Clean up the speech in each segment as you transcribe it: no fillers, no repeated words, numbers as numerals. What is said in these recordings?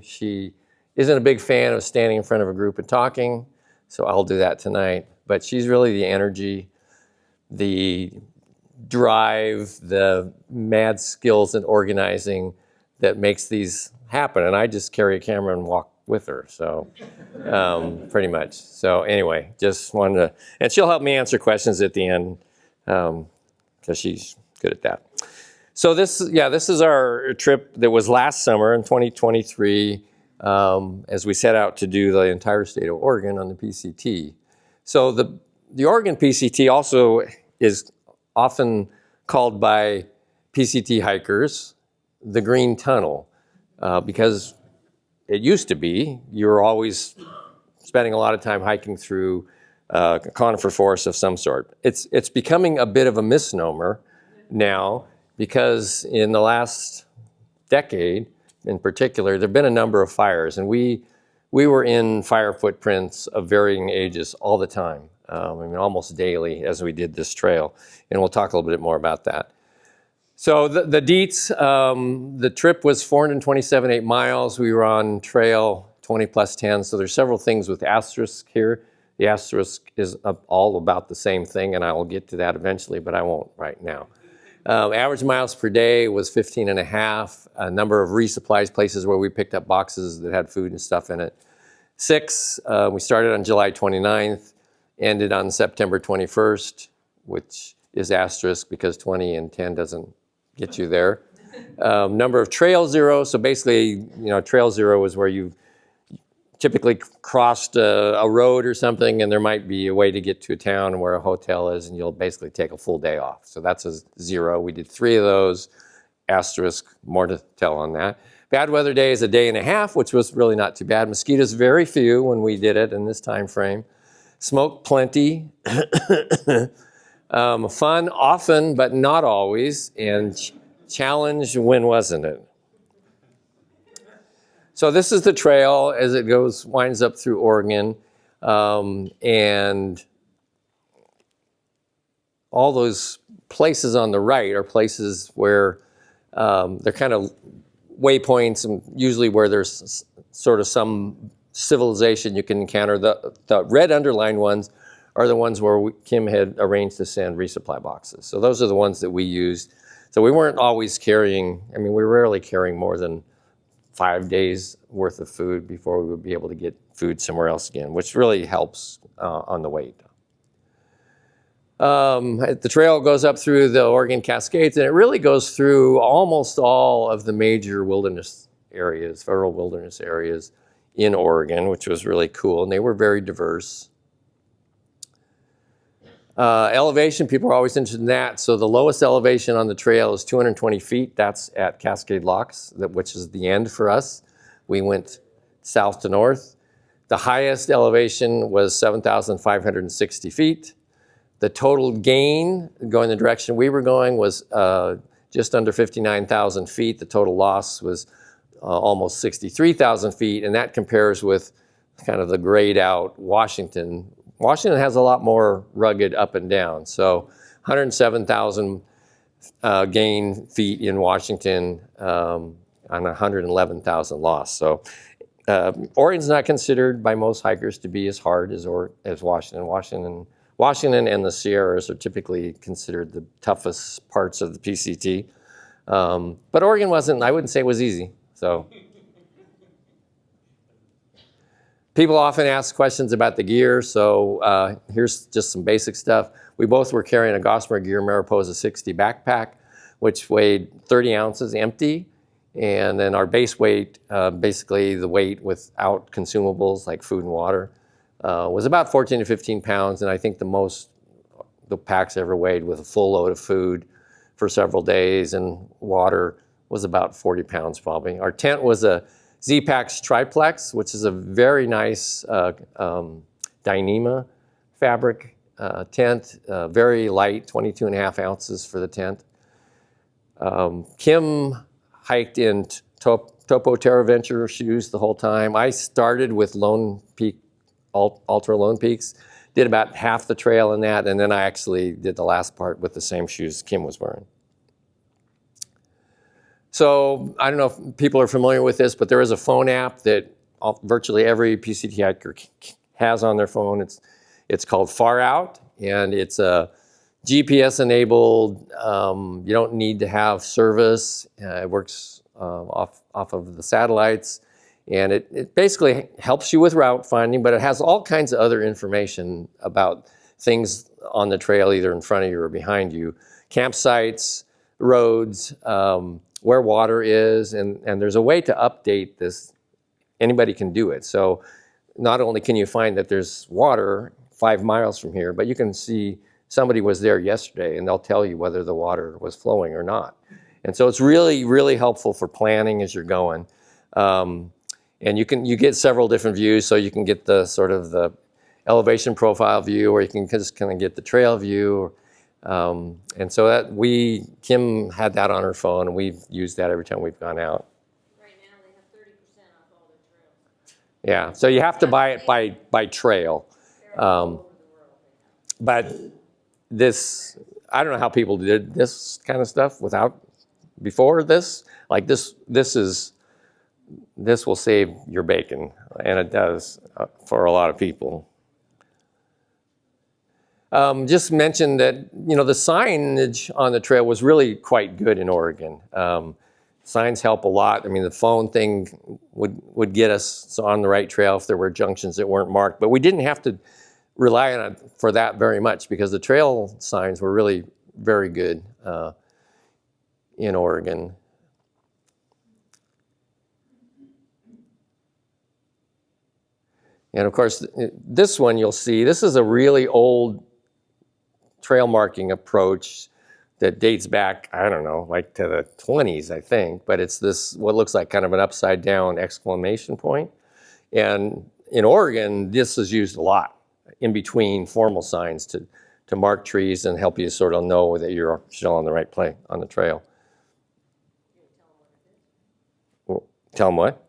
She isn't a big fan of standing in front of a group and talking, so I'll do that tonight. But she's really the energy, the drive, the mad skills in organizing that makes these happen. And I just carry a camera and walk with her, so pretty much. So anyway, just wanted to, and she'll help me answer questions at the end because she's good at that. So this is our trip that was last summer in 2023 as we set out to do the entire state of Oregon on the PCT. So the Oregon PCT also is often called by PCT hikers the Green Tunnel because it used to be you were always spending a lot of time hiking through conifer forest of some sort. It's becoming a bit of a misnomer now because in the last decade in particular, there have been a number of fires, and we were in fire footprints of varying ages all the time. I mean, almost daily as we did this trail, and we'll talk a little bit more about that. So the deets, the trip was 427.8 miles. We were on trail 20 plus 10, so there's several things with asterisk here. The asterisk is all about the same thing, and I will get to that eventually, but I won't right now. Average miles per day was 15 and a half. A number of resupplies, places where we picked up boxes that had food and stuff in it. 6, we started on July 29th, ended on September 21st, which is asterisk because 20 and 10 doesn't get you there. Number of trail zero, so basically, trail zero is where you typically crossed a road or something, and there might be a way to get to a town where a hotel is, and you'll basically take a full day off. So that's a 0. We did 3 of those, asterisk, more to tell on that. Bad weather day is a day and a half, which was really not too bad. Mosquitoes very few when we did it in this time frame. Smoke plenty. Fun often, but not always. And challenge, when wasn't it? So this is the trail as it winds up through Oregon. And all those places on the right are places where they're kind of waypoints, and usually where there's sort of some civilization you can encounter. The red underlined ones are the ones where Kim had arranged to send resupply boxes. So those are the ones that we used. So we weren't always carrying, we were rarely carrying more than 5 days worth of food before we would be able to get food somewhere else again, which really helps on the weight. The trail goes up through the Oregon Cascades, and it really goes through almost all of the major wilderness areas, federal wilderness areas in Oregon, which was really cool, and they were very diverse. Elevation, people are always interested in that. So the lowest elevation on the trail is 220 feet. That's at Cascade Locks, which is the end for us. We went south to north. The highest elevation was 7,560 feet. The total gain going the direction we were going was just under 59,000 feet. The total loss was almost 63,000 feet, and that compares with kind of the grayed out Washington. Washington has a lot more rugged up and down. So 107,000 gain feet in Washington on 111,000 loss. So Oregon's not considered by most hikers to be as hard as Washington. Washington and the Sierras are typically considered the toughest parts of the PCT. But Oregon wasn't, I wouldn't say it was easy. So people often ask questions about the gear, so here's just some basic stuff. We both were carrying a Gossamer Gear Mariposa 60 backpack, which weighed 30 ounces empty, and then our base weight, basically the weight without consumables like food and water, was about 14 to 15 pounds, and I think the most the pack's ever weighed with a full load of food for several days and water was about 40 pounds probably. Our tent was a Z-Pax Triplex, which is a very nice Dyneema fabric tent, very light, 22 and a half ounces for the tent. Kim hiked in Topo Terra Venture shoes the whole time. I started with Lone Peak, Ultra Lone Peaks, did about half the trail in that, and then I actually did the last part with the same shoes Kim was wearing. So I don't know if people are familiar with this, but there is a phone app that virtually every PCT hiker has on their phone. It's called Far Out, and it's a GPS enabled. You don't need to have service. It works off of the satellites, and it basically helps you with route finding, but it has all kinds of other information about things on the trail, either in front of you or behind you, campsites, roads, where water is, and there's a way to update this. Anybody can do it. So not only can you find that there's water 5 miles from here, but you can see somebody was there yesterday, and they'll tell you whether the water was flowing or not. And so it's really, really helpful for planning as you're going. And you get several different views, so you can get the sort of the elevation profile view, or you can just kind of get the trail view. And so Kim had that on her phone, and we've used that every time we've gone out. Right now they have 30% off all their trails. Yeah, so you have to buy it by trail. But this, I don't know how people did this kind of stuff before this. Like this will save your bacon, and it does for a lot of people. Just mention that, the signage on the trail was really quite good in Oregon. Signs help a lot. I mean, the phone thing would get us on the right trail if there were junctions that weren't marked, but we didn't have to rely on it for that very much, because the trail signs were really very good in Oregon. And of course, this one you'll see, this is a really old trail marking approach that dates back, I don't know, like to the 20s, I think, but it's this, what looks like kind of an upside down exclamation point. And in Oregon, this is used a lot in between formal signs to mark trees and help you sort of know that you're still on the right play on the trail. Tell them what?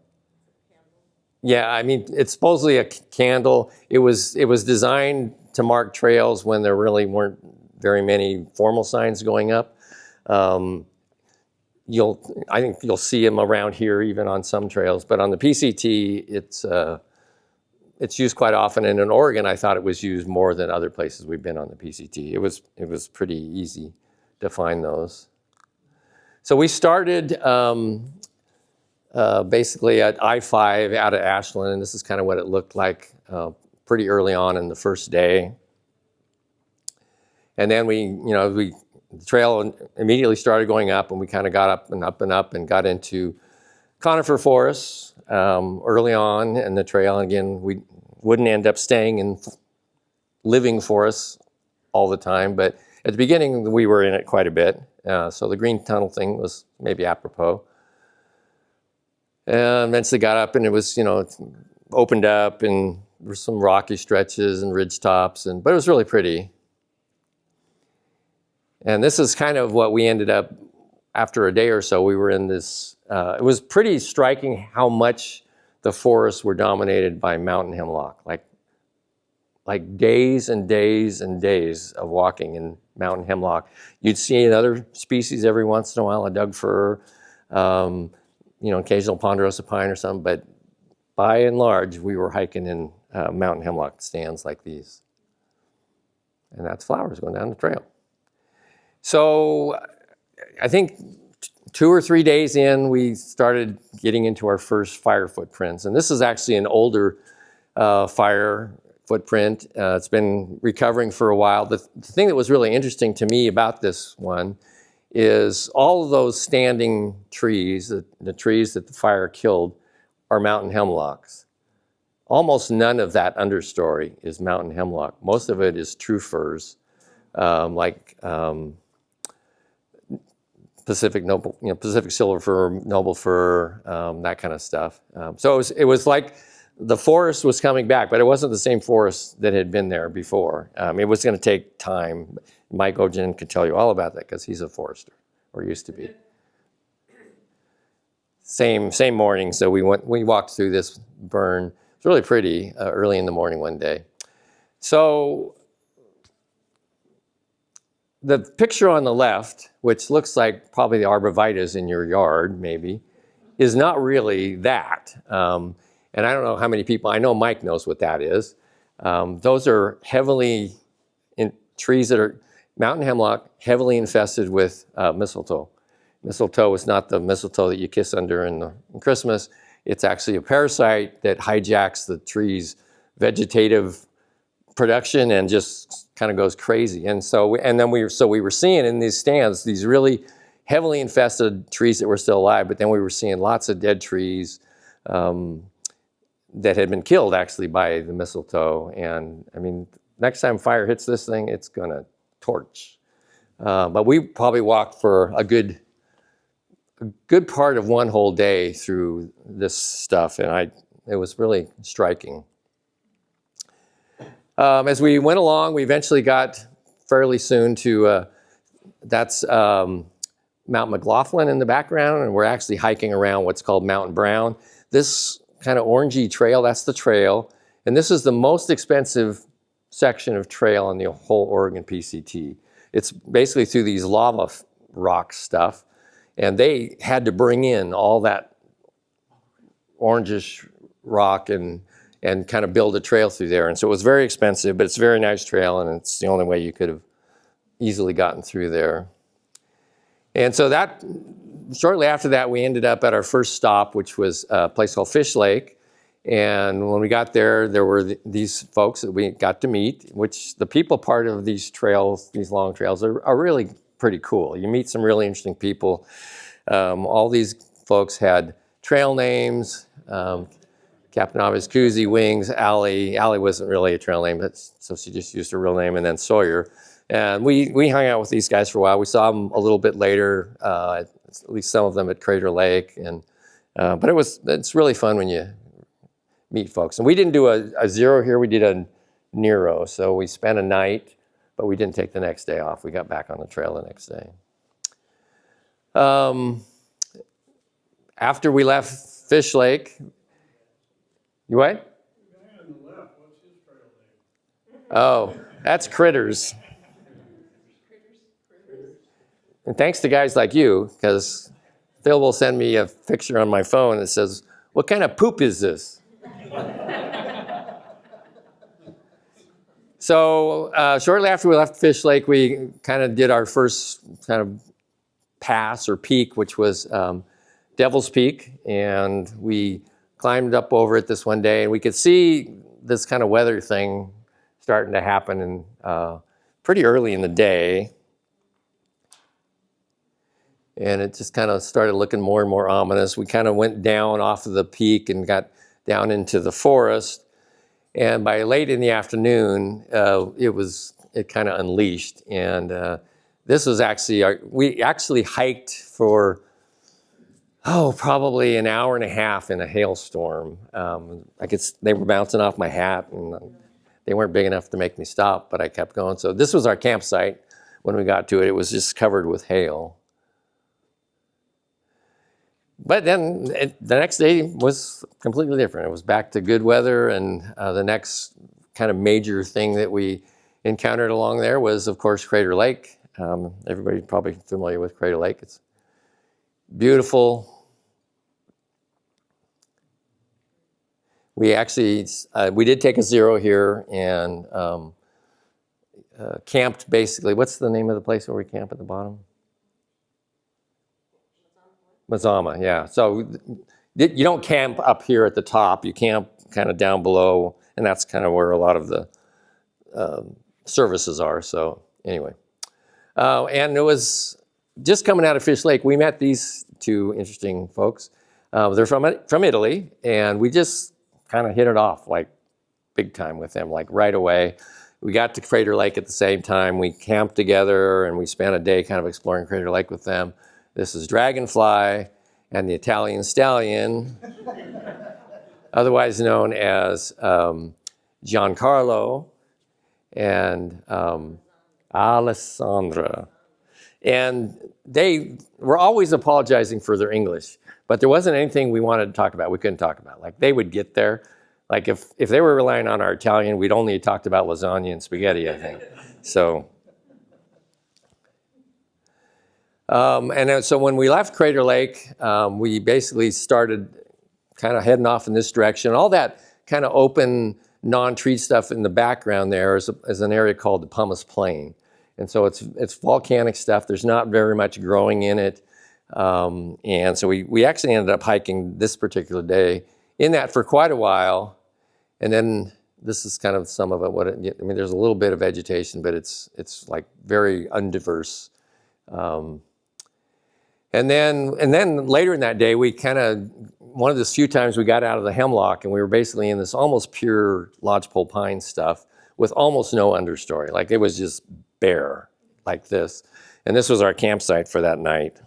Yeah, I mean, it's supposedly a candle. It was designed to mark trails when there really weren't very many formal signs going up. I think you'll see them around here, even on some trails. But on the PCT, it's used quite often. And in Oregon, I thought it was used more than other places we've been on the PCT. It was pretty easy to find those. So we started basically at I-5 out of Ashland, and this is kind of what it looked like pretty early on in the first day. And then the trail immediately started going up, and we kind of got up and up and up and got into conifer forests early on in the trail. And again, we wouldn't end up staying in living forests all the time, but at the beginning we were in it quite a bit. So the green tunnel thing was maybe apropos. And eventually got up, and it was, opened up, and there were some rocky stretches and ridge tops, but it was really pretty. And this is kind of what we ended up, after a day or so, we were in this, it was pretty striking how much the forests were dominated by mountain hemlock, like days and days and days of walking in mountain hemlock. You'd see another species every once in a while, a Doug fir, occasional ponderosa pine or something, but by and large, we were hiking in mountain hemlock stands like these. And that's flowers going down the trail. So I think 2 or 3 days in, we started getting into our first fire footprints. And this is actually an older fire footprint. It's been recovering for a while. The thing that was really interesting to me about this one is all of those standing trees, the trees that the fire killed, are mountain hemlocks. Almost none of that understory is mountain hemlock. Most of it is true firs, like Pacific silver fir, noble fir, that kind of stuff. So it was like the forest was coming back, but it wasn't the same forest that had been there before. It was going to take time. Mike Ogen could tell you all about that because he's a forester, or used to be. Same morning. So we walked through this burn. It's really pretty early in the morning one day. So the picture on the left, which looks like probably the arborvitaes in your yard, maybe, is not really that. And I don't know how many people, I know Mike knows what that is. Those are heavily, trees that are mountain hemlock, heavily infested with mistletoe. Mistletoe is not the mistletoe that you kiss under in Christmas. It's actually a parasite that hijacks the tree's vegetative production and just kind of goes crazy. And so, we were seeing in these stands these really heavily infested trees that were still alive, but then we were seeing lots of dead trees that had been killed actually by the mistletoe. And I mean, next time fire hits this thing, it's gonna torch. But we probably walked for a good part of one whole day through this stuff, and it was really striking. As we went along, we eventually got fairly soon to, that's Mount McLaughlin in the background, and we're actually hiking around what's called Mount Brown. This kind of orangey trail, that's the trail, and this is the most expensive section of trail on the whole Oregon PCT. It's basically through these lava rock stuff, and they had to bring in all that orangish rock and kind of build a trail through there. And so it was very expensive, but it's a very nice trail, and it's the only way you could have easily gotten through there. And so that, shortly after that, we ended up at our first stop, which was a place called Fish Lake. And when we got there, there were these folks that we got to meet, which the people part of these trails, these long trails, are really pretty cool. You meet some really interesting people. All these folks had trail names. Captain Obvious, Koozie, Wings, Allie. Allie wasn't really a trail name, but so she just used her real name, and then Sawyer. And we hung out with these guys for a while. We saw them a little bit later, at least some of them at Crater Lake. And but it's really fun when you meet folks. And we didn't do a zero here, we did a Nero. So we spent a night, but we didn't take the next day off. We got back on the trail the next day. After we left Fish Lake, you what? The guy on the left, what's his trail name? Oh, that's Critters. And thanks to guys like you, because Phil will send me a picture on my phone that says, "What kind of poop is this?" So shortly after we left Fish Lake, we kind of did our first kind of pass or peak, which was Devil's Peak, and we climbed up over it this one day, and we could see this kind of weather thing starting to happen pretty early in the day. And it just kind of started looking more and more ominous. We kind of went down off of the peak and got down into the forest. And by late in the afternoon, it kind of unleashed. And this was actually, we actually hiked for, probably an hour and a half in a hailstorm. They were bouncing off my hat, and they weren't big enough to make me stop, but I kept going. So this was our campsite. When we got to it, it was just covered with hail. But then the next day was completely different. It was back to good weather, and the next kind of major thing that we encountered along there was, of course, Crater Lake. Everybody's probably familiar with Crater Lake. It's beautiful. We actually, we did take a zero here and camped basically. What's the name of the place where we camp at the bottom? Mazama, yeah. So you don't camp up here at the top. You camp kind of down below, and that's kind of where a lot of the services are. So anyway, and it was just coming out of Fish Lake. We met these two interesting folks. They're from Italy, and we just kind of hit it off like big time with them, like right away. We got to Crater Lake at the same time. We camped together, and we spent a day kind of exploring Crater Lake with them. This is Dragonfly and the Italian Stallion, otherwise known as Giancarlo and Alessandra. And they were always apologizing for their English, but there wasn't anything we wanted to talk about we couldn't talk about. Like, they would get there. Like, if they were relying on our Italian, we'd only talked about lasagna and spaghetti, I think. So And then, so when we left Crater Lake, we basically started kind of heading off in this direction. All that kind of open, non-treed stuff in the background there is an area called the Pumice Plain. And so it's volcanic stuff. There's not very much growing in it. And so we actually ended up hiking this particular day in that for quite a while. And then this is kind of some of it. I mean, there's a little bit of vegetation, but it's like very undiverse. And then later in that day, we kind of, one of the few times we got out of the hemlock and we were basically in this almost pure lodgepole pine stuff with almost no understory. Like it was just bare like this. And this was our campsite for that night.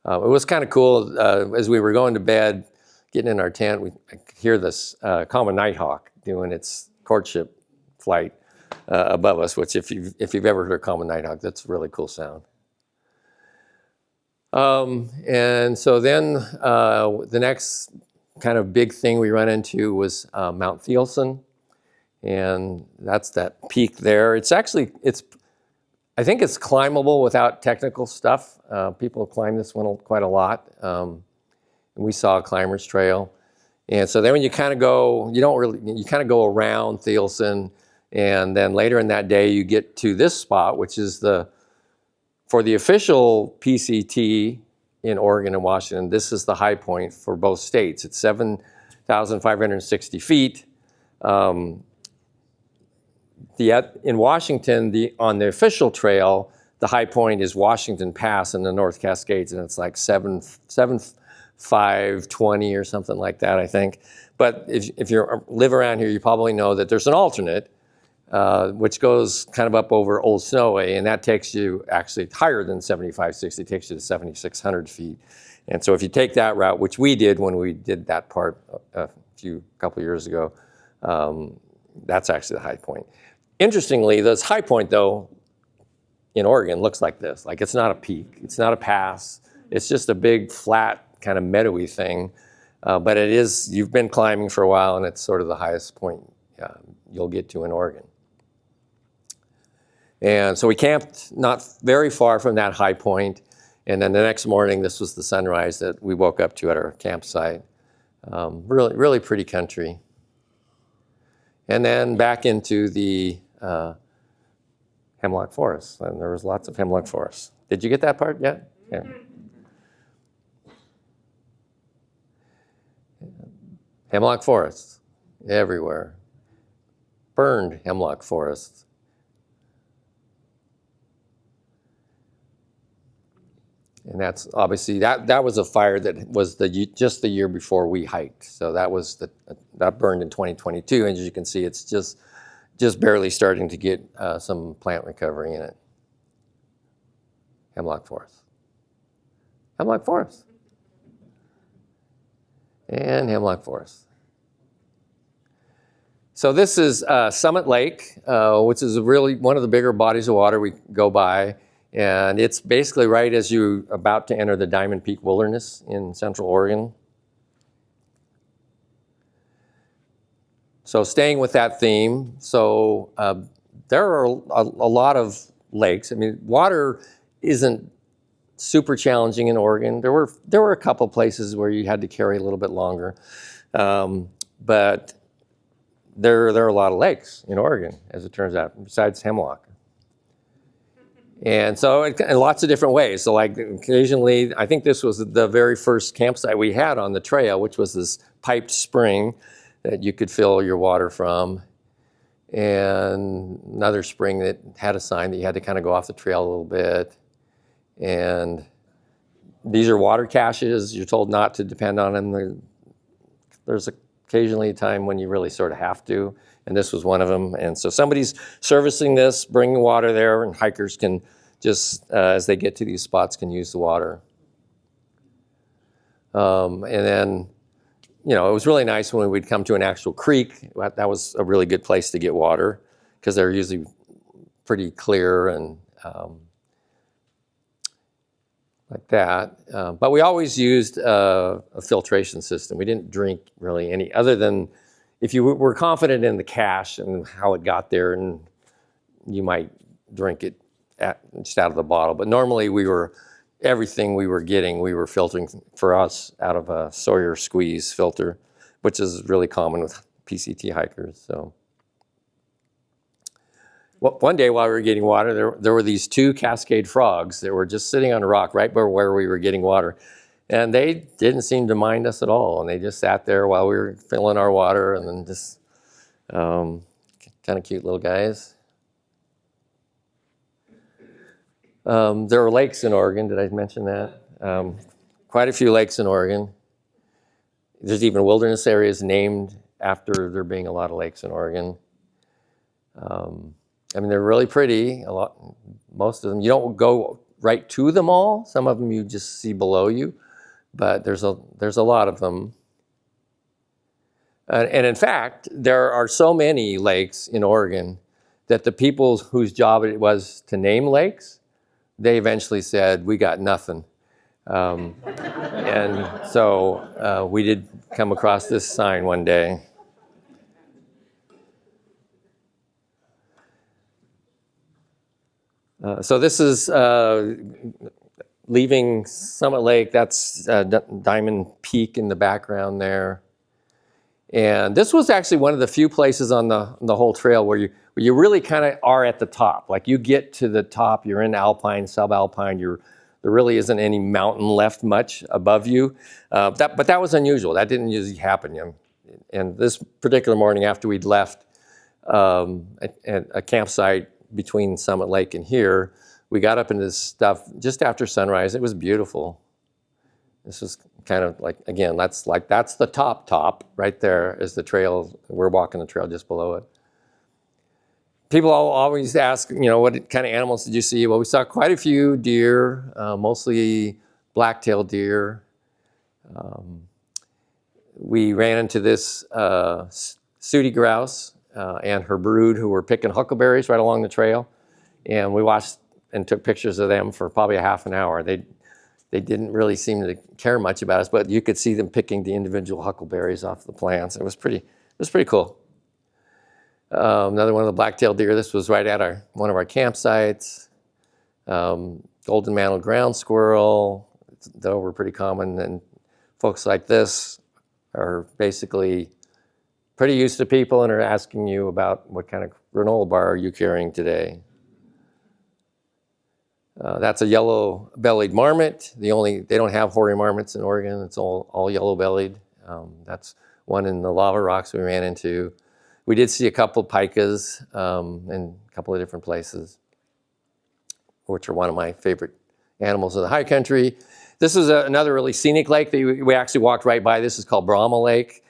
It was kind of cool. As we were going to bed, getting in our tent, I could hear this common nighthawk doing its courtship flight above us, which if you've ever heard a common nighthawk, that's a really cool sound. And so then the next kind of big thing we run into was Mount Thielsen. And that's that peak there. It's actually, I think it's climbable without technical stuff. People have climbed this one quite a lot. And we saw a climber's trail. And so then when you kind of go, you kind of go around Thielsen. And then later in that day, you get to this spot, which is for the official PCT in Oregon and Washington, this is the high point for both states. It's 7,560 feet. In Washington, on the official trail, the high point is Washington Pass in the North Cascades, and it's like 7,520 or something like that, I think. But if you live around here, you probably know that there's an alternate, which goes kind of up over Old Snowy, and that takes you actually higher than 7,560, takes you to 7,600 feet. And so if you take that route, which we did when we did that part a couple years ago, that's actually the high point. Interestingly, this high point, though, in Oregon looks like this. Like it's not a peak, it's not a pass, it's just a big, flat, kind of meadowy thing. But it is, you've been climbing for a while, and it's sort of the highest point you'll get to in Oregon. And so we camped not very far from that high point. And then the next morning, this was the sunrise that we woke up to at our campsite. Really, really pretty country. And then back into the hemlock forest. And there was lots of hemlock forest. Did you get that part yet? Yeah. Hemlock forests everywhere. Burned hemlock forests. And that's obviously, that was a fire that was just the year before we hiked. So that burned in 2022. And as you can see, it's just barely starting to get some plant recovery in it. Hemlock forest. Hemlock forest. And hemlock forest. So this is Summit Lake, which is really one of the bigger bodies of water we go by. And it's basically right as you're about to enter the Diamond Peak Wilderness in Central Oregon. So staying with that theme, so there are a lot of lakes. I mean, water isn't super challenging in Oregon. There were a couple places where you had to carry a little bit longer. But there are a lot of lakes in Oregon, as it turns out, besides Hemlock. And so in lots of different ways. So like occasionally, I think this was the very first campsite we had on the trail, which was this piped spring that you could fill your water from. And another spring that had a sign that you had to kind of go off the trail a little bit. And these are water caches. You're told not to depend on them. There's occasionally a time when you really sort of have to. And this was one of them. And so somebody's servicing this, bringing water there, and hikers can just, as they get to these spots, can use the water. And then, it was really nice when we'd come to an actual creek. That was a really good place to get water because they're usually pretty clear and like that. But we always used a filtration system. We didn't drink really any, other than if you were confident in the cache and how it got there, and you might drink it just out of the bottle. But normally everything we were getting, we were filtering for us out of a Sawyer squeeze filter, which is really common with PCT hikers. So one day while we were getting water, there were these 2 cascade frogs that were just sitting on a rock right where we were getting water. And they didn't seem to mind us at all. And they just sat there while we were filling our water, and then just kind of cute little guys. There are lakes in Oregon. Did I mention that? Quite a few lakes in Oregon. There's even wilderness areas named after there being a lot of lakes in Oregon. I mean, they're really pretty. Most of them. You don't go right to them all. Some of them you just see below you, but there's a lot of them. And in fact, there are so many lakes in Oregon that the people whose job it was to name lakes, they eventually said, "We got nothing." And so we did come across this sign one day. So this is leaving Summit Lake. That's Diamond Peak in the background there. And this was actually one of the few places on the whole trail where you really kind of are at the top. Like you get to the top, you're in alpine, subalpine, there really isn't any mountain left much above you. But that was unusual. That didn't usually happen. And this particular morning after we'd left a campsite between Summit Lake and here, we got up into this stuff just after sunrise. It was beautiful. This was kind of like, again, that's the top right there is the trail. We're walking the trail just below it. People always ask, what kind of animals did you see? Well, we saw quite a few deer, mostly black-tailed deer. We ran into this sooty grouse and her brood who were picking huckleberries right along the trail. And we watched and took pictures of them for probably a half an hour. They didn't really seem to care much about us, but you could see them picking the individual huckleberries off the plants. It was pretty cool. Another one of the black-tailed deer. This was right at one of our campsites. Golden mantled ground squirrel, though were pretty common. And folks like this are basically pretty used to people and are asking you about what kind of granola bar are you carrying today. That's a yellow-bellied marmot. They don't have hoary marmots in Oregon. It's all yellow-bellied. That's one in the lava rocks we ran into. We did see a couple pikas in a couple of different places, which are one of my favorite animals of the high country. This is another really scenic lake that we actually walked right by. This is called Brahma Lake.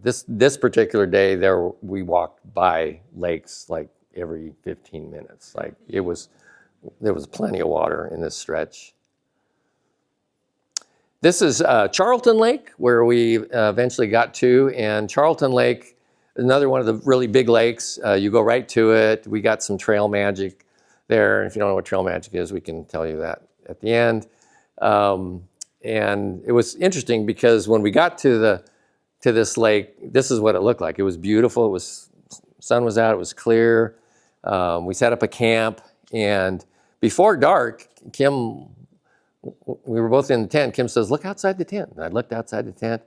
This particular day there, we walked by lakes like every 15 minutes. Like there was plenty of water in this stretch. This is Charlton Lake, where we eventually got to, and Charlton Lake, another one of the really big lakes. You go right to it. We got some trail magic there. And if you don't know what trail magic is, we can tell you that at the end. And it was interesting because when we got to this lake, this is what it looked like. It was beautiful. Sun was out. It was clear. We set up a camp, and before dark, we were both in the tent. Kim says, "Look outside the tent." And I looked outside the tent,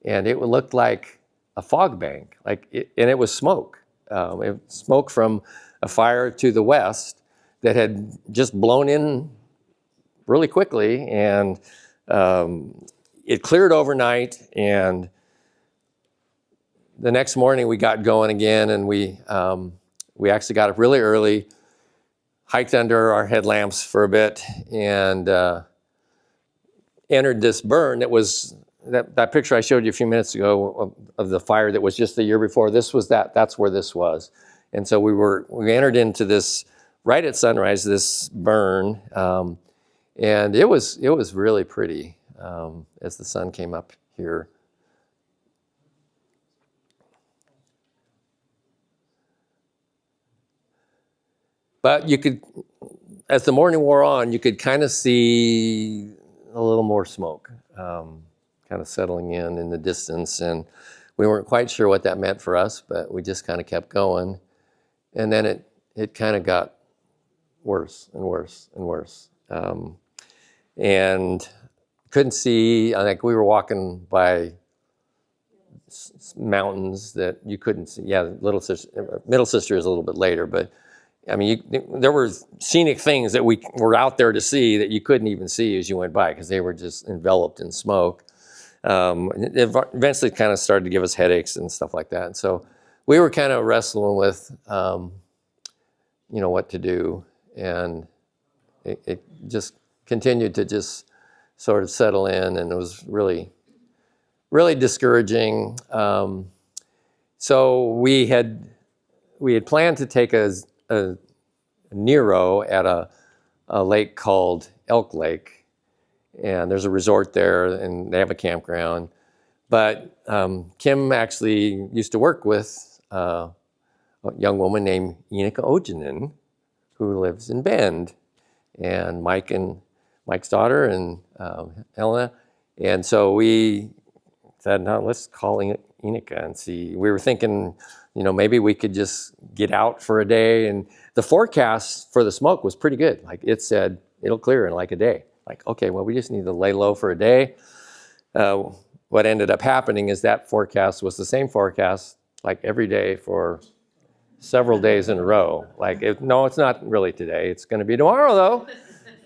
and it looked like a fog bank, and it was smoke. It was smoke from a fire to the west that had just blown in really quickly, and it cleared overnight. And the next morning we got going again, and we actually got up really early, hiked under our headlamps for a bit, and entered this burn that was that picture I showed you a few minutes ago of the fire that was just the year before. That's where this was. And so we entered into this right at sunrise, this burn, and it was really pretty as the sun came up here. But you could, as the morning wore on, you could kind of see a little more smoke kind of settling in the distance. And we weren't quite sure what that meant for us, but we just kind of kept going. And then it kind of got worse and worse and worse. And couldn't see, like we were walking by mountains that you couldn't see. Yeah, middle sister is a little bit later, but I mean, there were scenic things that we were out there to see that you couldn't even see as you went by because they were just enveloped in smoke. It eventually kind of started to give us headaches and stuff like that. And so we were kind of wrestling with, what to do. And it just continued to just sort of settle in, and it was really, really discouraging. So we had planned to take a Nero at a lake called Elk Lake, and there's a resort there, and they have a campground. But Kim actually used to work with a young woman named Inika Ojinen, who lives in Bend, and Mike's daughter and Helena. And so we said, no, let's call Inika and see. We were thinking, maybe we could just get out for a day. And the forecast for the smoke was pretty good. Like it said, it'll clear in like a day. Like, okay, well, we just need to lay low for a day. What ended up happening is that forecast was the same forecast like every day for several days in a row. Like, no, it's not really today. It's going to be tomorrow, though.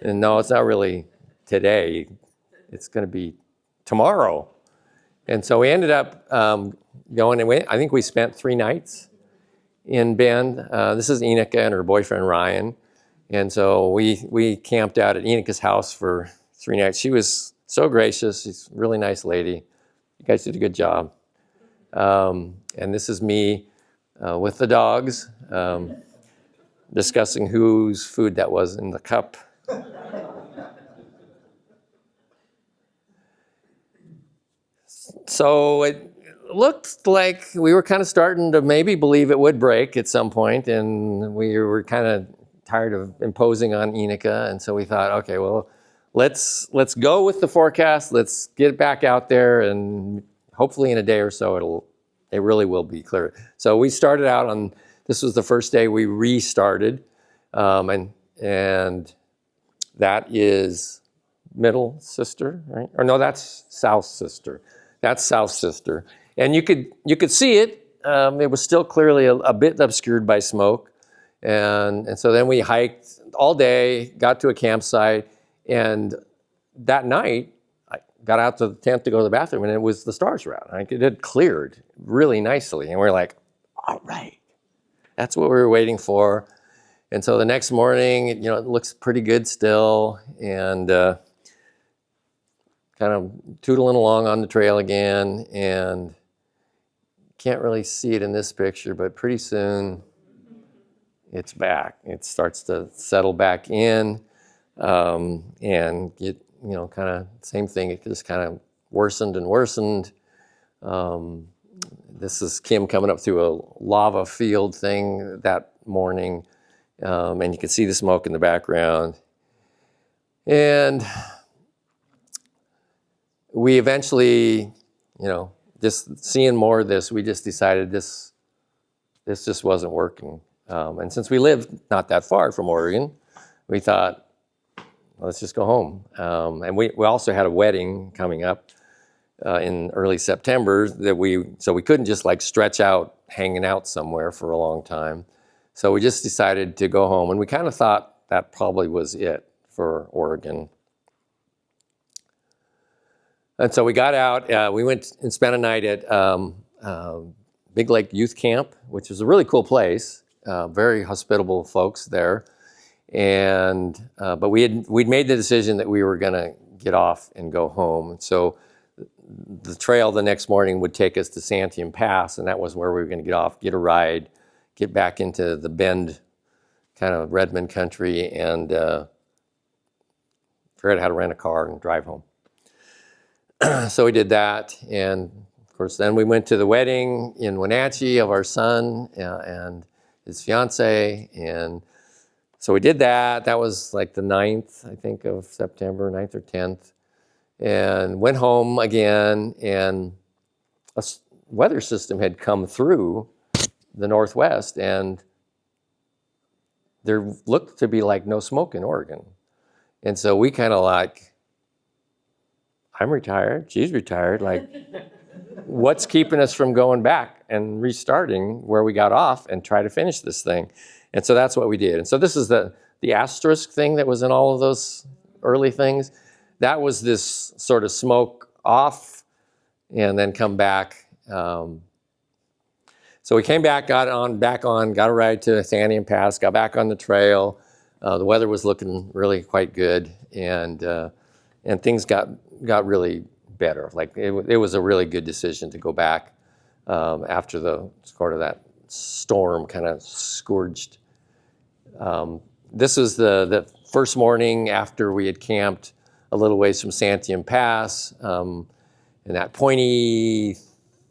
And no, it's not really today. It's going to be tomorrow. And so we ended up going, and I think we spent 3 nights in Bend. This is Inika and her boyfriend, Ryan. And so we camped out at Inika's house for 3 nights. She was so gracious. She's a really nice lady. You guys did a good job. And this is me with the dogs, discussing whose food that was in the cup. So it looked like we were kind of starting to maybe believe it would break at some point, and we were kind of tired of imposing on Inika, and so we thought, okay, well, let's go with the forecast. Let's get back out there, and hopefully in a day or so it really will be clear. So we started out on, this was the first day we restarted, and that is middle sister, right? Or no, that's south sister. That's south sister, and you could see it. It was still clearly a bit obscured by smoke, and so then we hiked all day, got to a campsite, and that night I got out to the tent to go to the bathroom, and the stars were out. Like it had cleared really nicely, and we're like, all right, that's what we were waiting for. And so the next morning, it looks pretty good still, and kind of tootling along on the trail again, and can't really see it in this picture, but pretty soon it's back. It starts to settle back in, and get, kind of same thing. It just kind of worsened and worsened. This is Kim coming up through a lava field thing that morning, and you can see the smoke in the background. And we eventually, just seeing more of this, we just decided this just wasn't working. And since we lived not that far from Oregon, we thought, let's just go home. And we also had a wedding coming up in early September so we couldn't just like stretch out hanging out somewhere for a long time. So we just decided to go home, and we kind of thought that probably was it for Oregon. And so we got out, we went and spent a night at Big Lake Youth Camp, which was a really cool place, very hospitable folks there. And but we'd made the decision that we were gonna get off and go home. So the trail the next morning would take us to Santiam Pass, and that was where we were gonna get off, get a ride, get back into the Bend kind of Redmond country, and figure out how to rent a car and drive home. So we did that, and of course then we went to the wedding in Wenatchee of our son and his fiance, and so we did that. That was like the 9th, I think, of September, 9th or 10th, and went home again, and a weather system had come through the Northwest, and there looked to be like no smoke in Oregon. And so we kind of like, I'm retired, she's retired, like, what's keeping us from going back and restarting where we got off and try to finish this thing? And so that's what we did. And so this is the asterisk thing that was in all of those early things. That was this sort of smoke off and then come back. So we came back, got a ride to Santiam Pass, got back on the trail. The weather was looking really quite good, and things got really better. Like it was a really good decision to go back after the sort of that storm kind of scourged. This was the first morning after we had camped a little ways from Santiam Pass, and that pointy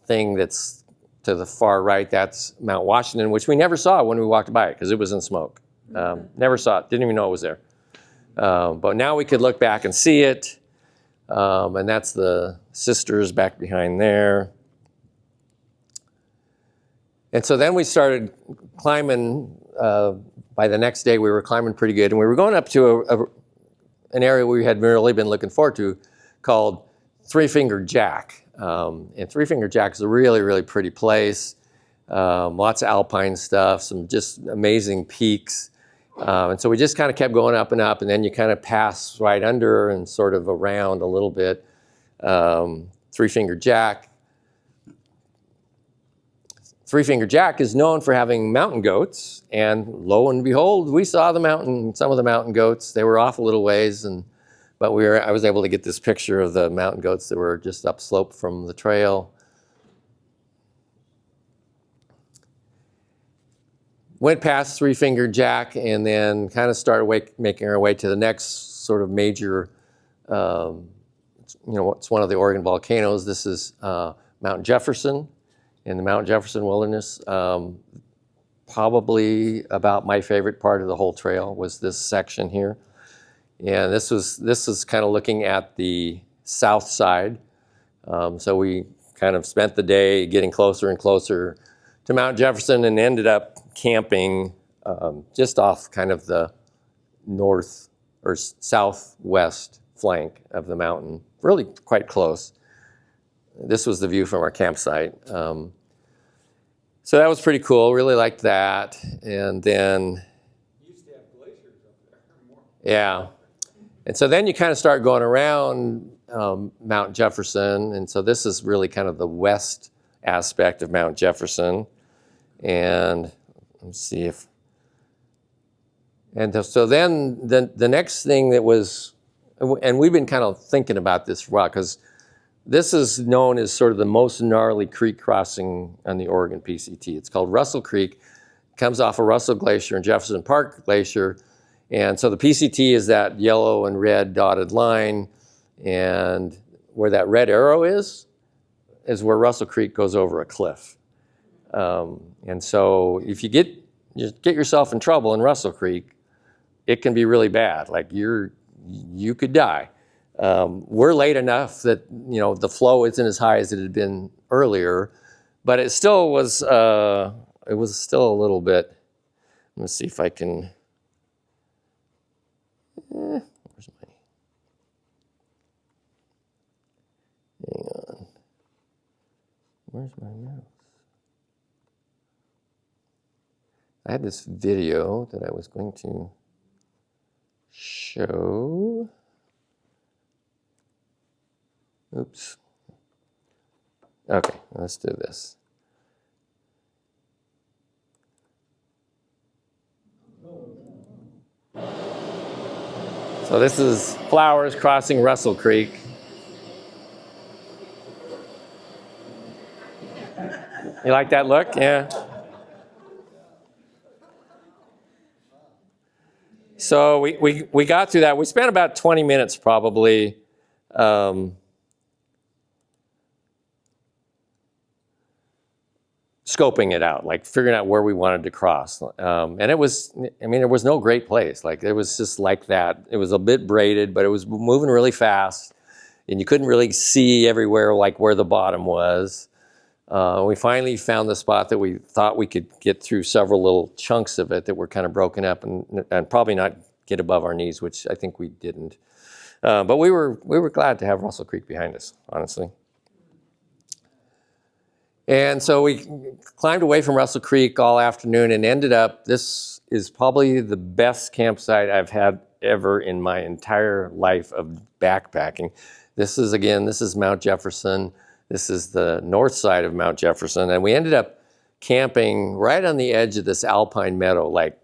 thing that's to the far right, that's Mount Washington, which we never saw when we walked by it because it was in smoke. Never saw it, didn't even know it was there. But now we could look back and see it, and that's the sisters back behind there. And so then we started climbing. By the next day, we were climbing pretty good, and we were going up to an area we had really been looking forward to called Three Finger Jack. And Three Finger Jack is a really, really pretty place. Lots of alpine stuff, some just amazing peaks. And so we just kind of kept going up, and then you kind of pass right under and sort of around a little bit. Three Finger Jack. Three Finger Jack is known for having mountain goats, and lo and behold, we saw some of the mountain goats. They were off a little ways, but I was able to get this picture of the mountain goats that were just upslope from the trail. Went past Three Finger Jack and then kind of started making our way to the next sort of major, it's one of the Oregon volcanoes. This is Mount Jefferson in the Mount Jefferson Wilderness. Probably about my favorite part of the whole trail was this section here. And this is kind of looking at the south side. So we kind of spent the day getting closer and closer to Mount Jefferson and ended up camping just off kind of the north or southwest flank of the mountain, really quite close. This was the view from our campsite. So that was pretty cool, really liked that. And then, You used to have glaciers up there more. yeah. And so then you kind of start going around Mount Jefferson. And so this is really kind of the west aspect of Mount Jefferson. And let's see if, and so then the next thing that was, and we've been kind of thinking about this rock, because this is known as sort of the most gnarly creek crossing on the Oregon PCT. It's called Russell Creek. It comes off of Russell Glacier and Jefferson Park Glacier. And so the PCT is that yellow and red dotted line. And where that red arrow is where Russell Creek goes over a cliff. And so if you get yourself in trouble in Russell Creek, it can be really bad. Like you could die. We're late enough that, the flow isn't as high as it had been earlier, but it still was, still a little bit. Let me see if I can, hang on. Where's my mouse? I had this video that I was going to show. Oops. Okay, let's do this. So this is flowers crossing Russell Creek. You like that look? Yeah. So we got through that. We spent about 20 minutes probably scoping it out, like figuring out where we wanted to cross. And there was no great place. Like it was just like that. It was a bit braided, but it was moving really fast. And you couldn't really see everywhere like where the bottom was. We finally found the spot that we thought we could get through several little chunks of it that were kind of broken up and probably not get above our knees, which I think we didn't. But we were glad to have Russell Creek behind us, honestly. And so we climbed away from Russell Creek all afternoon and ended up, this is probably the best campsite I've had ever in my entire life of backpacking. This is Mount Jefferson. This is the north side of Mount Jefferson. And we ended up camping right on the edge of this alpine meadow, like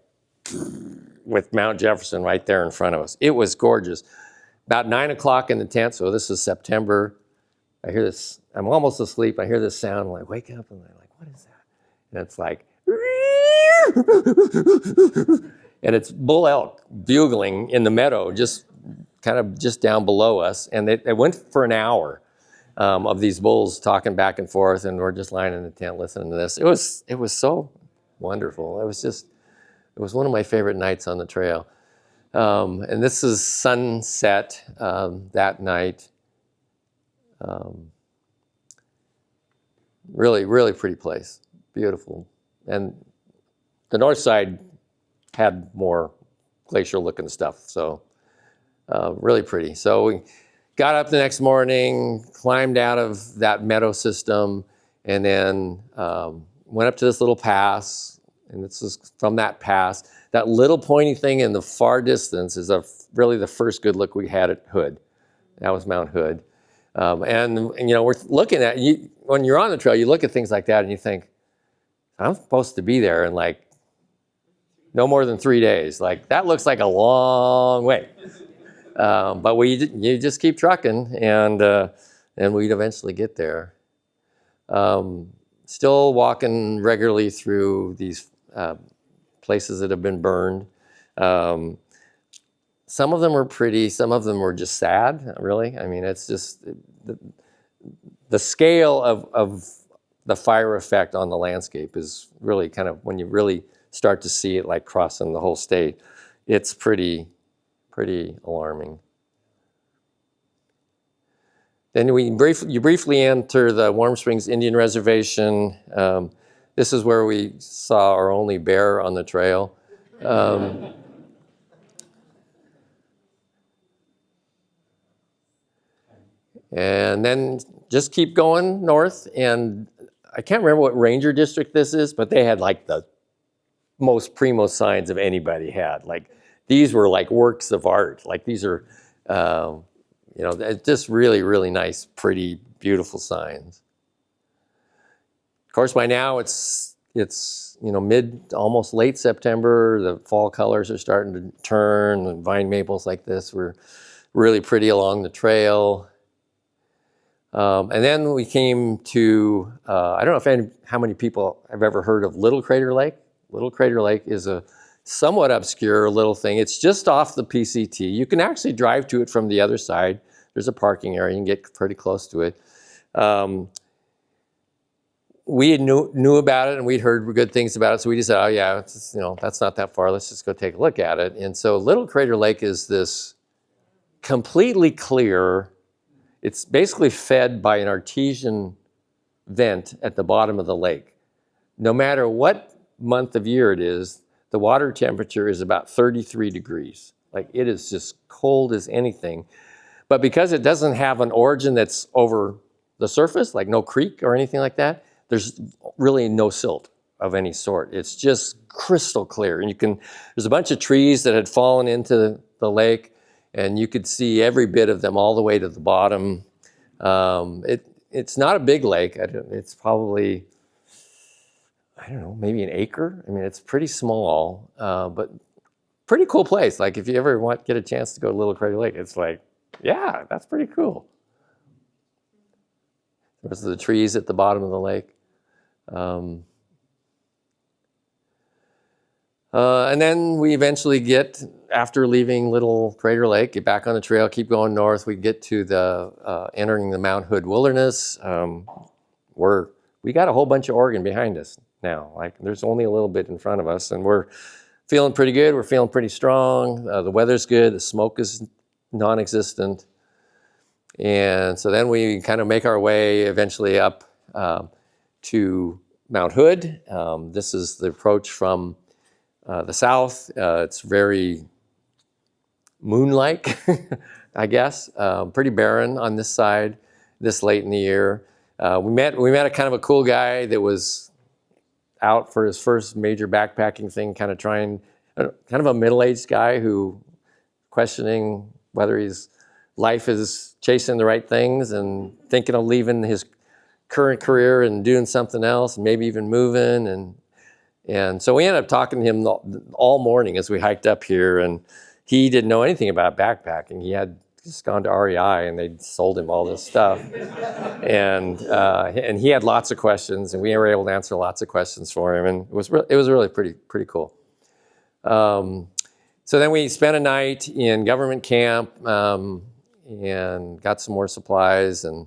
with Mount Jefferson right there in front of us. It was gorgeous. About 9 o'clock in the tent, so this is September. I hear this, I'm almost asleep. I hear this sound, I'm like, wake up, and I'm like, what is that? And it's like, and it's bull elk bugling in the meadow, just kind of just down below us. And it went for an hour of these bulls talking back and forth, and we're just lying in the tent listening to this. It was so wonderful. It was one of my favorite nights on the trail. And this is sunset that night. Really, really pretty place. Beautiful. And the north side had more glacial looking stuff. So really pretty. So we got up the next morning, climbed out of that meadow system, and then went up to this little pass. And this is from that pass. That little pointy thing in the far distance is really the first good look we had at Hood. That was Mount Hood. And you know, we're looking at, when you're on the trail, you look at things like that and you think, I'm supposed to be there in like no more than 3 days. Like, that looks like a long way. But you just keep trucking, and we'd eventually get there. Still walking regularly through these places that have been burned. Some of them were pretty, some of them were just sad, really. I mean, it's just the scale of the fire effect on the landscape is really kind of, when you really start to see it like crossing the whole state, it's pretty alarming. Then you briefly enter the Warm Springs Indian Reservation. This is where we saw our only bear on the trail. And then just keep going north, and I can't remember what ranger district this is, but they had like the most primo signs of anybody had. Like, these were like works of art. Like, these are, you know, just really, really nice, pretty, beautiful signs. Of course, by now it's you know, almost late September. The fall colors are starting to turn, and vine maples like this were really pretty along the trail. And then we came to, I don't know how many people have ever heard of Little Crater Lake. Little Crater Lake is a somewhat obscure little thing. It's just off the PCT. You can actually drive to it from the other side. There's a parking area. You can get pretty close to it. We knew about it, and we'd heard good things about it, so we just said, oh yeah, you know, that's not that far. Let's just go take a look at it. And so Little Crater Lake is this completely clear, it's basically fed by an artesian vent at the bottom of the lake. No matter what month of year it is, the water temperature is about 33 degrees. Like, it is just cold as anything. But because it doesn't have an origin that's over the surface, like no creek or anything like that, there's really no silt of any sort. It's just crystal clear. And there's a bunch of trees that had fallen into the lake, and you could see every bit of them all the way to the bottom. It's not a big lake. It's probably, I don't know, maybe an acre. I mean, it's pretty small, but pretty cool place. Like, if you ever get a chance to go to Little Crater Lake, it's like, yeah, that's pretty cool. There's the trees at the bottom of the lake. And then we eventually get, after leaving Little Crater Lake, get back on the trail, keep going north. We get to entering the Mount Hood Wilderness. We got a whole bunch of Oregon behind us now. Like, there's only a little bit in front of us, and we're feeling pretty good. We're feeling pretty strong. The weather's good. The smoke is non-existent. And so then we kind of make our way eventually up to Mount Hood. This is the approach from the south. It's very moon-like, I guess. Pretty barren on this side, this late in the year. We met a kind of a cool guy that was out for his first major backpacking thing, kind of a middle-aged guy who questioning whether his life is chasing the right things and thinking of leaving his current career and doing something else, maybe even moving. And so we ended up talking to him all morning as we hiked up here, and he didn't know anything about backpacking. He had just gone to REI and they'd sold him all this stuff. And he had lots of questions, and we were able to answer lots of questions for him, and it was really pretty cool. So then we spent a night in government camp and got some more supplies, and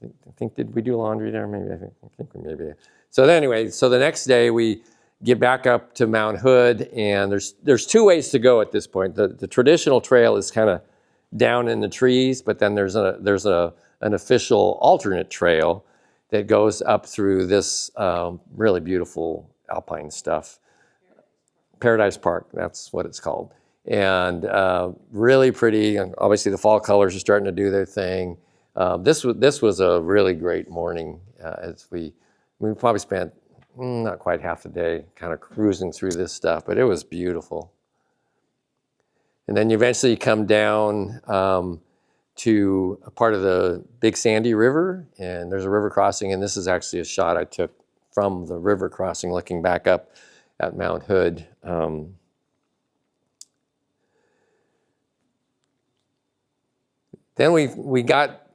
I think, did we do laundry there? Maybe, I think we maybe. So anyway, so the next day we get back up to Mount Hood, and there's two ways to go at this point. The traditional trail is kind of down in the trees, but then there's an official alternate trail that goes up through this really beautiful alpine stuff. Paradise Park, that's what it's called. And really pretty, and obviously the fall colors are starting to do their thing. This was a really great morning as we probably spent not quite half the day kind of cruising through this stuff, but it was beautiful. And then you eventually come down to a part of the Big Sandy River, and there's a river crossing, and this is actually a shot I took from the river crossing looking back up at Mount Hood. Then we got,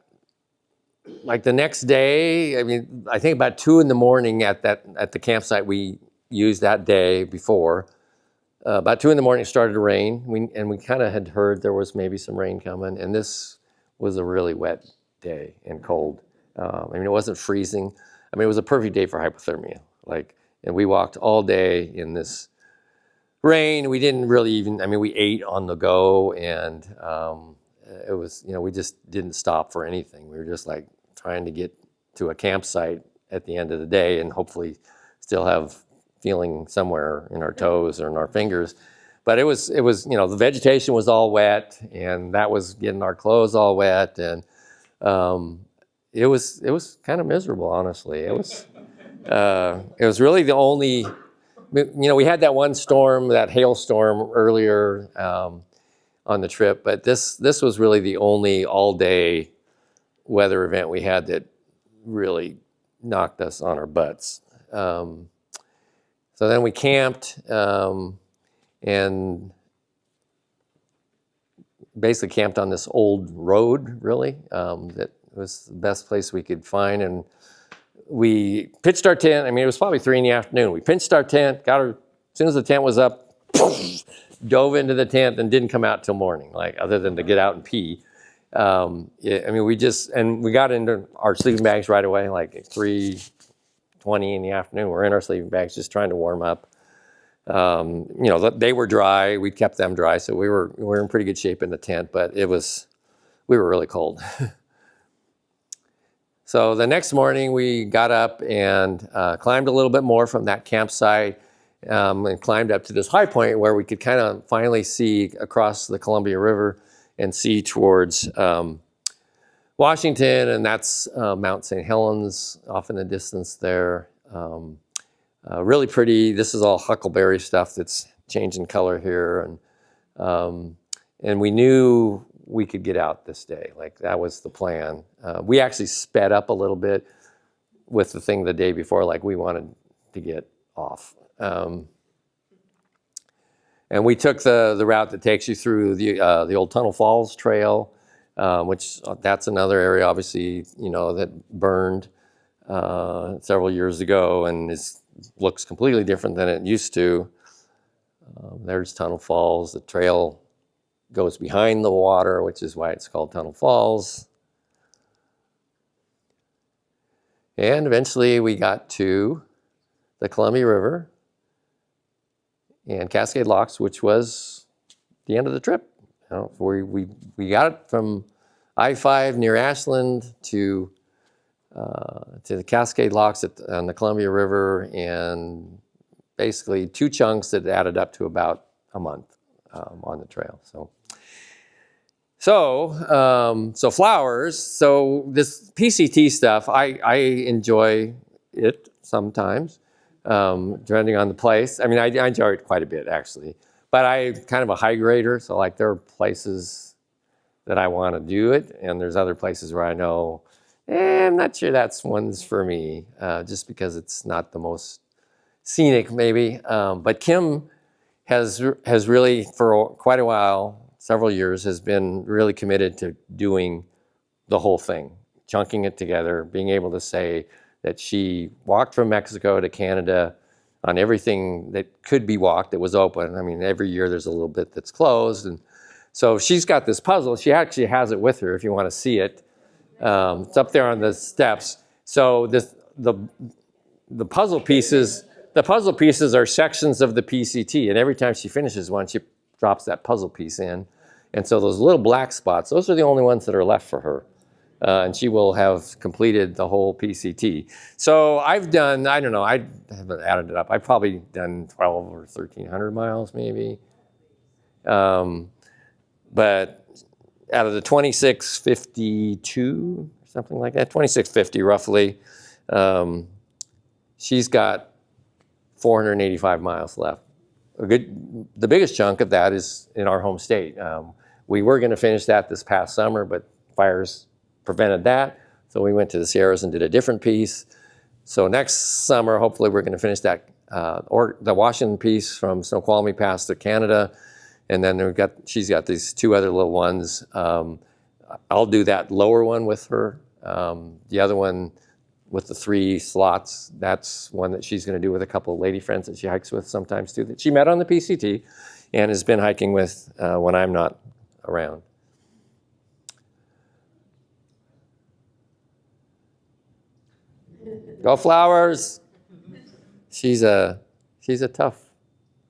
like the next day, I mean, I think about 2 in the morning at the campsite we used that day before. About 2 in the morning it started to rain, and we kind of had heard there was maybe some rain coming, and this was a really wet day and cold. I mean, it wasn't freezing. I mean, it was a perfect day for hypothermia. And we walked all day in this rain. We didn't really even, I mean, we ate on the go, and it was, we just didn't stop for anything. We were just like trying to get to a campsite at the end of the day and hopefully still have feeling somewhere in our toes or in our fingers. But it was, the vegetation was all wet, and that was getting our clothes all wet, and it was kind of miserable, honestly. It was really the only, we had that one storm, that hailstorm earlier on the trip, but this was really the only all-day weather event we had that really knocked us on our butts. So then we camped and basically camped on this old road, really, that was the best place we could find. And we pitched our tent. I mean, it was probably 3 in the afternoon. We pitched our tent, as soon as the tent was up, dove into the tent and didn't come out till morning, other than to get out and pee. I mean, we got into our sleeping bags right away, like 3:20 in the afternoon. We're in our sleeping bags just trying to warm up. They were dry. We kept them dry, so we were in pretty good shape in the tent, but we were really cold. So the next morning we got up and climbed a little bit more from that campsite and climbed up to this high point where we could kind of finally see across the Columbia River and see towards Washington, and that's Mount St. Helens off in the distance there. Really pretty. This is all huckleberry stuff that's changing color here, and we knew we could get out this day. That was the plan. We actually sped up a little bit with the thing the day before, we wanted to get off. And we took the route that takes you through the old Tunnel Falls Trail, which that's another area, obviously, that burned several years ago and looks completely different than it used to. There's Tunnel Falls. The trail goes behind the water, which is why it's called Tunnel Falls. And eventually we got to the Columbia River and Cascade Locks, which was the end of the trip. We got it from I-5 near Ashland to to the Cascade Locks on the Columbia River, and basically 2 chunks that added up to about a month on the trail. So flowers. So this PCT stuff, I enjoy it sometimes, depending on the place. I mean, I enjoy it quite a bit actually, but I'm kind of a high grader. So like there are places that I want to do it, and there's other places where I know, I'm not sure that's one's for me, just because it's not the most scenic maybe. But Kim has really, for quite a while, several years, has been really committed to doing the whole thing, chunking it together, being able to say that she walked from Mexico to Canada on everything that could be walked that was open. I mean, every year there's a little bit that's closed. And so she's got this puzzle. She actually has it with her if you want to see it. It's up there on the steps. So the puzzle pieces are sections of the PCT, and every time she finishes one, she drops that puzzle piece in. And so those little black spots, those are the only ones that are left for her. And she will have completed the whole PCT. So I've done, I don't know, I haven't added it up. I've probably done 12 or 1,300 miles maybe. But out of the 2,652, something like that, 2,650 roughly, she's got 485 miles left. The biggest chunk of that is in our home state. We were going to finish that this past summer, but fires prevented that. So we went to the Sierras and did a different piece. So next summer, hopefully we're going to finish that, or the Washington piece from Snoqualmie Pass to Canada. And then she's got these 2 other little ones. I'll do that lower one with her. The other one with the 3 slots, that's one that she's going to do with a couple of lady friends that she hikes with sometimes too, that she met on the PCT and has been hiking with when I'm not around. Go Flowers! She's a tough,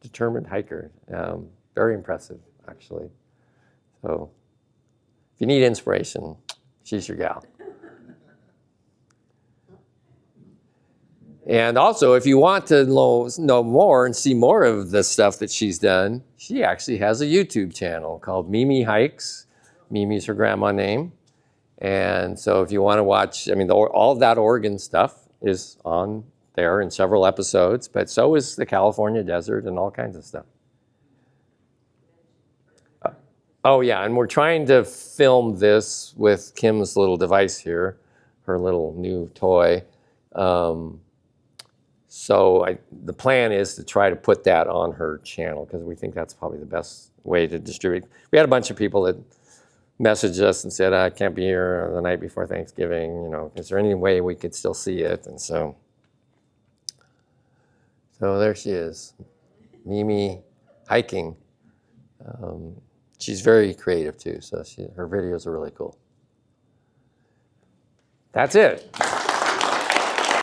determined hiker. Very impressive, actually. So if you need inspiration, she's your gal. And also, if you want to know more and see more of the stuff that she's done, she actually has a YouTube channel called Mimi Hikes. Mimi's her grandma name. And so if you want to watch, I mean, all of that Oregon stuff is on there in several episodes, but so is the California desert and all kinds of stuff. Oh yeah, and we're trying to film this with Kim's little device here, her little new toy. So the plan is to try to put that on her channel because we think that's probably the best way to distribute. We had a bunch of people that messaged us and said, I can't be here the night before Thanksgiving, you know, is there any way we could still see it? And so there she is, Mimi hiking. She's very creative too, so her videos are really cool. That's it.